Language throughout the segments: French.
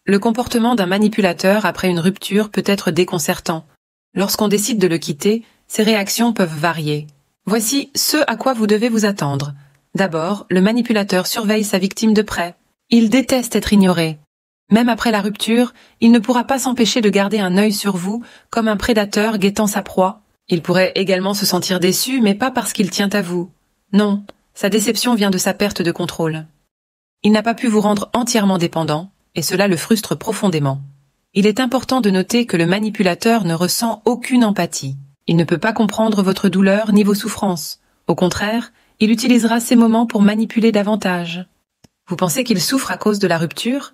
Le comportement d'un manipulateur après une rupture peut être déconcertant. Lorsqu'on décide de le quitter, ses réactions peuvent varier. Voici ce à quoi vous devez vous attendre. D'abord, le manipulateur surveille sa victime de près. Il déteste être ignoré. Même après la rupture, il ne pourra pas s'empêcher de garder un œil sur vous, comme un prédateur guettant sa proie. Il pourrait également se sentir déçu, mais pas parce qu'il tient à vous. Non, sa déception vient de sa perte de contrôle. Il n'a pas pu vous rendre entièrement dépendant, et cela le frustre profondément. Il est important de noter que le manipulateur ne ressent aucune empathie. Il ne peut pas comprendre votre douleur ni vos souffrances. Au contraire, il utilisera ces moments pour manipuler davantage. Vous pensez qu'il souffre à cause de la rupture?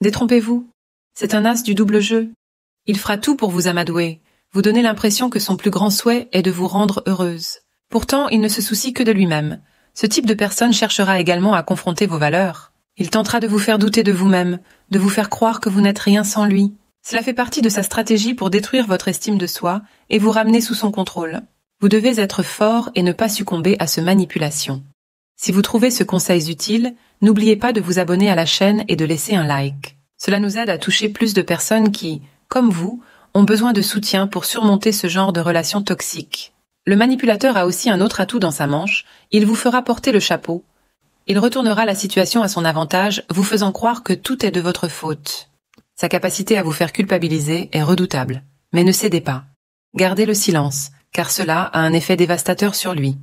Détrompez-vous. C'est un as du double jeu. Il fera tout pour vous amadouer, vous donner l'impression que son plus grand souhait est de vous rendre heureuse. Pourtant, il ne se soucie que de lui-même. Ce type de personne cherchera également à confronter vos valeurs. Il tentera de vous faire douter de vous-même, de vous faire croire que vous n'êtes rien sans lui. Cela fait partie de sa stratégie pour détruire votre estime de soi et vous ramener sous son contrôle. Vous devez être fort et ne pas succomber à ce manipulation. Si vous trouvez ce conseil utile, n'oubliez pas de vous abonner à la chaîne et de laisser un like. Cela nous aide à toucher plus de personnes qui, comme vous, ont besoin de soutien pour surmonter ce genre de relations toxiques. Le manipulateur a aussi un autre atout dans sa manche, il vous fera porter le chapeau. Il retournera la situation à son avantage, vous faisant croire que tout est de votre faute. Sa capacité à vous faire culpabiliser est redoutable. Mais ne cédez pas. Gardez le silence, car cela a un effet dévastateur sur lui.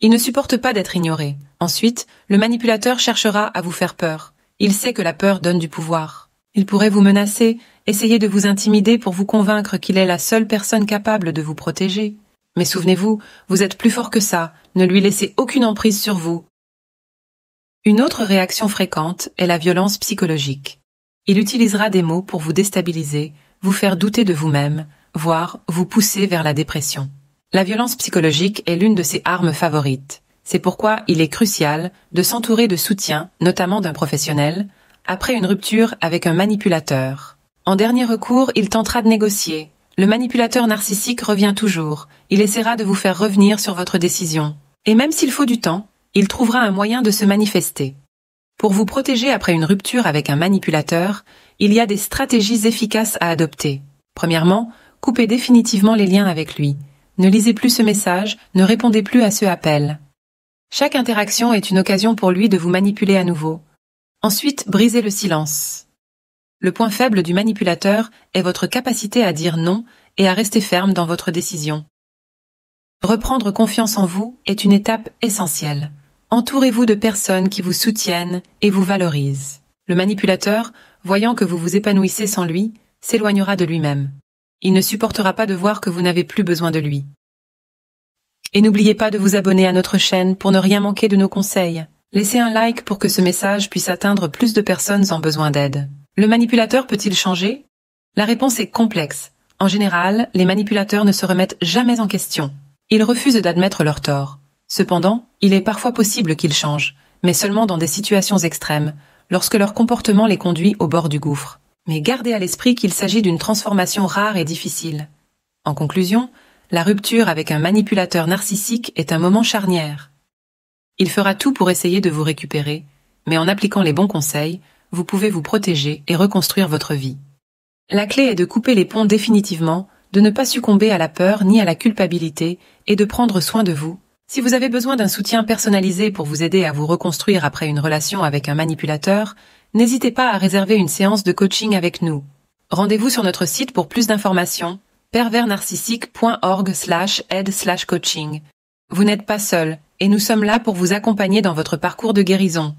Il ne supporte pas d'être ignoré. Ensuite, le manipulateur cherchera à vous faire peur. Il sait que la peur donne du pouvoir. Il pourrait vous menacer, essayer de vous intimider pour vous convaincre qu'il est la seule personne capable de vous protéger. Mais souvenez-vous, vous êtes plus fort que ça, ne lui laissez aucune emprise sur vous. Une autre réaction fréquente est la violence psychologique. Il utilisera des mots pour vous déstabiliser, vous faire douter de vous-même, voire vous pousser vers la dépression. La violence psychologique est l'une de ses armes favorites. C'est pourquoi il est crucial de s'entourer de soutien, notamment d'un professionnel, après une rupture avec un manipulateur. En dernier recours, il tentera de négocier. Le manipulateur narcissique revient toujours. Il essaiera de vous faire revenir sur votre décision. Et même s'il faut du temps, il trouvera un moyen de se manifester. Pour vous protéger après une rupture avec un manipulateur, il y a des stratégies efficaces à adopter. Premièrement, coupez définitivement les liens avec lui. Ne lisez plus ce message, ne répondez plus à ce appel. Chaque interaction est une occasion pour lui de vous manipuler à nouveau. Ensuite, brisez le silence. Le point faible du manipulateur est votre capacité à dire non et à rester ferme dans votre décision. Reprendre confiance en vous est une étape essentielle. Entourez-vous de personnes qui vous soutiennent et vous valorisent. Le manipulateur, voyant que vous vous épanouissez sans lui, s'éloignera de lui-même. Il ne supportera pas de voir que vous n'avez plus besoin de lui. Et n'oubliez pas de vous abonner à notre chaîne pour ne rien manquer de nos conseils. Laissez un like pour que ce message puisse atteindre plus de personnes en besoin d'aide. Le manipulateur peut-il changer? La réponse est complexe. En général, les manipulateurs ne se remettent jamais en question. Ils refusent d'admettre leur tort. Cependant, il est parfois possible qu'ils changent, mais seulement dans des situations extrêmes, lorsque leur comportement les conduit au bord du gouffre. Mais gardez à l'esprit qu'il s'agit d'une transformation rare et difficile. En conclusion, la rupture avec un manipulateur narcissique est un moment charnière. Il fera tout pour essayer de vous récupérer, mais en appliquant les bons conseils, vous pouvez vous protéger et reconstruire votre vie. La clé est de couper les ponts définitivement, de ne pas succomber à la peur ni à la culpabilité et de prendre soin de vous. Si vous avez besoin d'un soutien personnalisé pour vous aider à vous reconstruire après une relation avec un manipulateur, n'hésitez pas à réserver une séance de coaching avec nous. Rendez-vous sur notre site pour plus d'informations, perversnarcissique.org/aide/coaching. Vous n'êtes pas seul, et nous sommes là pour vous accompagner dans votre parcours de guérison.